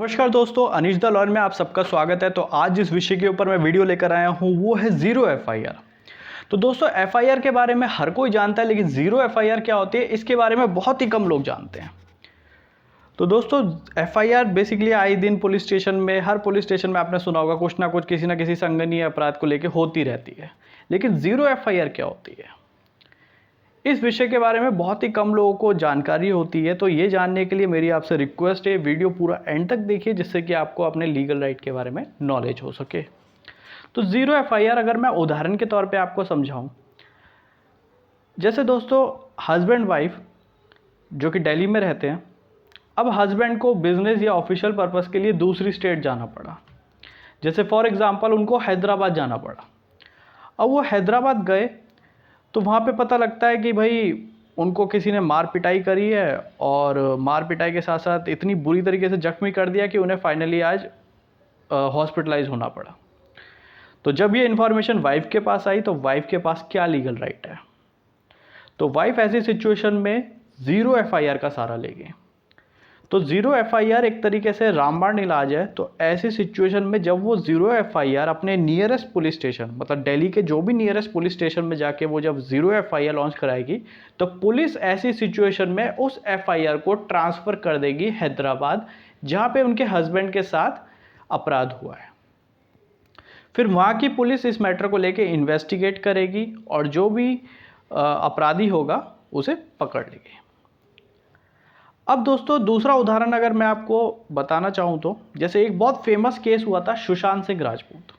नमस्कार दोस्तों, Anish the lawyer में आप सबका स्वागत है। तो आज जिस विषय के ऊपर मैं वीडियो लेकर आया हूं वो है ज़ीरो एफआईआर। तो दोस्तों एफआईआर के बारे में हर कोई जानता है, लेकिन ज़ीरो एफआईआर क्या होती है इसके बारे में बहुत ही कम लोग जानते हैं। तो दोस्तों एफआईआर बेसिकली आए दिन पुलिस स्टेशन में, हर पुलिस स्टेशन में आपने सुना होगा कुछ ना कुछ किसी ना किसी संगीन अपराध को लेकर होती रहती है। लेकिन ज़ीरो एफआईआर क्या होती है, इस विषय के बारे में बहुत ही कम लोगों को जानकारी होती है। तो ये जानने के लिए मेरी आपसे रिक्वेस्ट है, वीडियो पूरा एंड तक देखिए जिससे कि आपको अपने लीगल राइट के बारे में नॉलेज हो सके। तो ज़ीरो एफआईआर अगर मैं उदाहरण के तौर पे आपको समझाऊं, जैसे दोस्तों हस्बैंड वाइफ जो कि दिल्ली में रहते हैं, अब हस्बैंड को बिजनेस या ऑफिशियल पर्पस के लिए दूसरी स्टेट जाना पड़ा। जैसे फॉर एग्जांपल उनको हैदराबाद जाना पड़ा। अब वो हैदराबाद गए तो वहाँ पे पता लगता है कि भाई उनको किसी ने मार पिटाई करी है, और मार पिटाई के साथ साथ इतनी बुरी तरीके से जख्मी कर दिया कि उन्हें फाइनली आज हॉस्पिटलाइज होना पड़ा। तो जब ये इन्फॉर्मेशन वाइफ के पास आई तो वाइफ के पास क्या लीगल राइट है? तो वाइफ ऐसी सिचुएशन में ज़ीरो एफआईआर का सहारा लेगी। तो ज़ीरो एफआईआर एक तरीके से रामबाण इलाज है। तो ऐसी सिचुएशन में जब वो ज़ीरो एफआईआर अपने नियरेस्ट पुलिस स्टेशन, मतलब दिल्ली के जो भी नियरेस्ट पुलिस स्टेशन में जाके वो जब ज़ीरो एफआईआर लॉन्च कराएगी, तो पुलिस ऐसी सिचुएशन में उस एफआईआर को ट्रांसफ़र कर देगी हैदराबाद, जहाँ पे उनके हस्बैंड के साथ अपराध हुआ है। फिर वहाँ की पुलिस इस मैटर को लेके इन्वेस्टिगेट करेगी और जो भी अपराधी होगा उसे पकड़ लेगी। अब दोस्तों दूसरा उदाहरण अगर मैं आपको बताना चाहूँ तो जैसे एक बहुत फेमस केस हुआ था सुशांत सिंह राजपूत।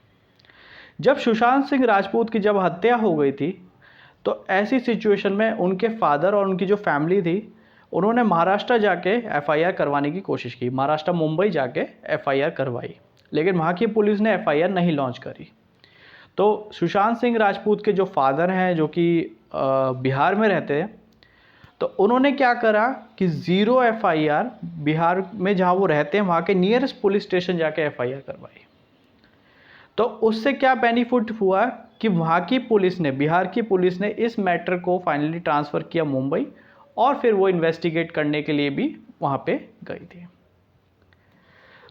जब सुशांत सिंह राजपूत की जब हत्या हो गई थी तो ऐसी सिचुएशन में उनके फादर और उनकी जो फैमिली थी उन्होंने महाराष्ट्र जाके एफआईआर करवाने की कोशिश की। महाराष्ट्र मुंबई जाके एफआईआर करवाई, लेकिन वहाँ की पुलिस ने एफआईआर नहीं लॉन्च करी। तो सुशांत सिंह राजपूत के जो फादर हैं जो कि बिहार में रहते हैं, तो उन्होंने क्या करा कि ज़ीरो एफआईआर बिहार में जहाँ वो रहते हैं वहाँ के नियरेस्ट पुलिस स्टेशन जाके एफआईआर करवाई। तो उससे क्या बेनिफिट हुआ कि वहाँ की पुलिस ने, बिहार की पुलिस ने इस मैटर को फाइनली ट्रांसफ़र किया मुंबई, और फिर वो इन्वेस्टिगेट करने के लिए भी वहाँ पे गई थी।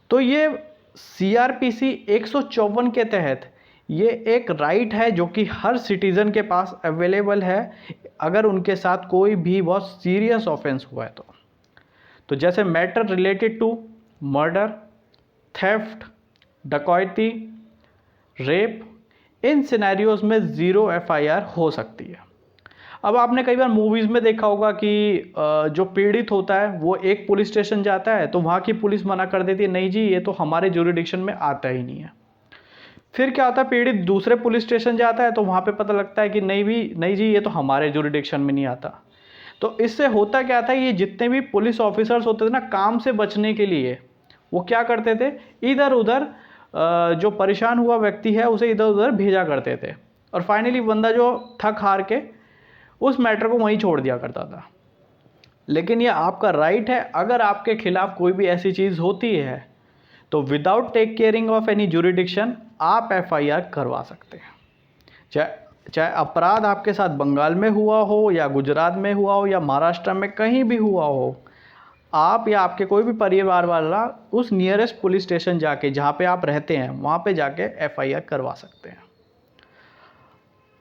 तो ये सीआरपीसी 154 के तहत ये एक राइट है जो कि हर सिटीज़न के पास अवेलेबल है अगर उनके साथ कोई भी बहुत सीरियस ऑफेंस हुआ है तो जैसे matter related to murder, theft, डकैती, रेप, इन सिनेरियोज में ज़ीरो एफआईआर हो सकती है। अब आपने कई बार मूवीज़ में देखा होगा कि जो पीड़ित होता है वो एक पुलिस स्टेशन जाता है तो वहाँ की पुलिस मना कर देती है, नहीं जी ये तो हमारे ज्यूरिडिक्शन में आता ही नहीं है। फिर क्या होता है, पीड़ित दूसरे पुलिस स्टेशन जाता है तो वहाँ पे पता लगता है कि नहीं जी ये तो हमारे ज्यूरिडिक्शन में नहीं आता। तो इससे होता क्या था, ये जितने भी पुलिस ऑफिसर्स होते थे ना, काम से बचने के लिए वो क्या करते थे, इधर उधर जो परेशान हुआ व्यक्ति है उसे इधर उधर भेजा करते थे, और फाइनली बंदा जो थक हार के उस मैटर को वहीं छोड़ दिया करता था। लेकिन ये आपका राइट है, अगर आपके खिलाफ कोई भी ऐसी चीज़ होती है तो without take caring of any jurisdiction आप एफआईआर करवा सकते हैं। चाहे अपराध आपके साथ बंगाल में हुआ हो या गुजरात में हुआ हो या महाराष्ट्र में कहीं भी हुआ हो, आप या आपके कोई भी परिवार वाला उस नियरेस्ट पुलिस स्टेशन जाके, जहाँ पे आप रहते हैं वहाँ पे जाके एफआईआर करवा सकते हैं।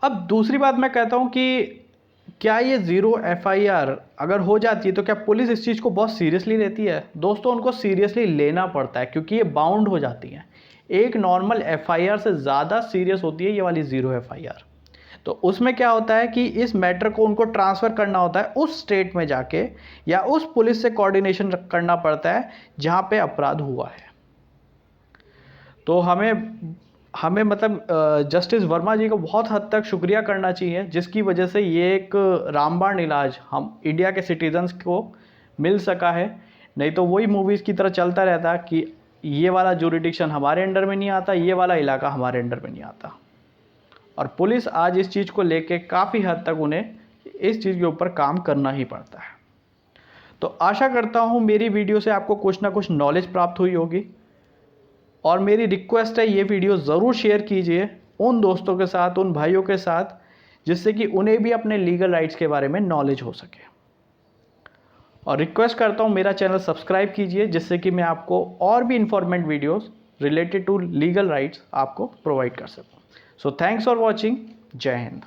अब दूसरी बात मैं कहता हूँ कि क्या ये ज़ीरो एफआईआर अगर हो जाती है तो क्या पुलिस इस चीज़ को बहुत सीरियसली लेती है? दोस्तों उनको सीरियसली लेना पड़ता है, क्योंकि ये बाउंड हो जाती हैं। एक नॉर्मल एफआईआर से ज़्यादा सीरियस होती है ये वाली ज़ीरो एफआईआर। तो उसमें क्या होता है कि इस मैटर को उनको ट्रांसफ़र करना होता है उस स्टेट में जाके, या उस पुलिस से कोऑर्डिनेशन करना पड़ता है जहाँ पे अपराध हुआ है। तो हमें मतलब जस्टिस वर्मा जी को बहुत हद तक शुक्रिया करना चाहिए, जिसकी वजह से ये एक रामबाण इलाज हम इंडिया के सिटीजन्स को मिल सका है। नहीं तो वही मूवीज़ की तरह चलता रहता कि ये वाला ज्यूरिडिक्शन हमारे अंडर में नहीं आता, ये वाला इलाका हमारे अंडर में नहीं आता। और पुलिस आज इस चीज़ को लेके काफ़ी हद तक उन्हें इस चीज़ के ऊपर काम करना ही पड़ता है। तो आशा करता हूँ मेरी वीडियो से आपको कुछ ना कुछ नॉलेज प्राप्त हुई होगी, और मेरी रिक्वेस्ट है ये वीडियो ज़रूर शेयर कीजिए उन दोस्तों के साथ, उन भाइयों के साथ, जिससे कि उन्हें भी अपने लीगल राइट्स के बारे में नॉलेज हो सके। और रिक्वेस्ट करता हूँ मेरा चैनल सब्सक्राइब कीजिए, जिससे कि मैं आपको और भी informative videos related to legal rights आपको प्रोवाइड कर सकूँ। So thanks for watching. जय हिंद।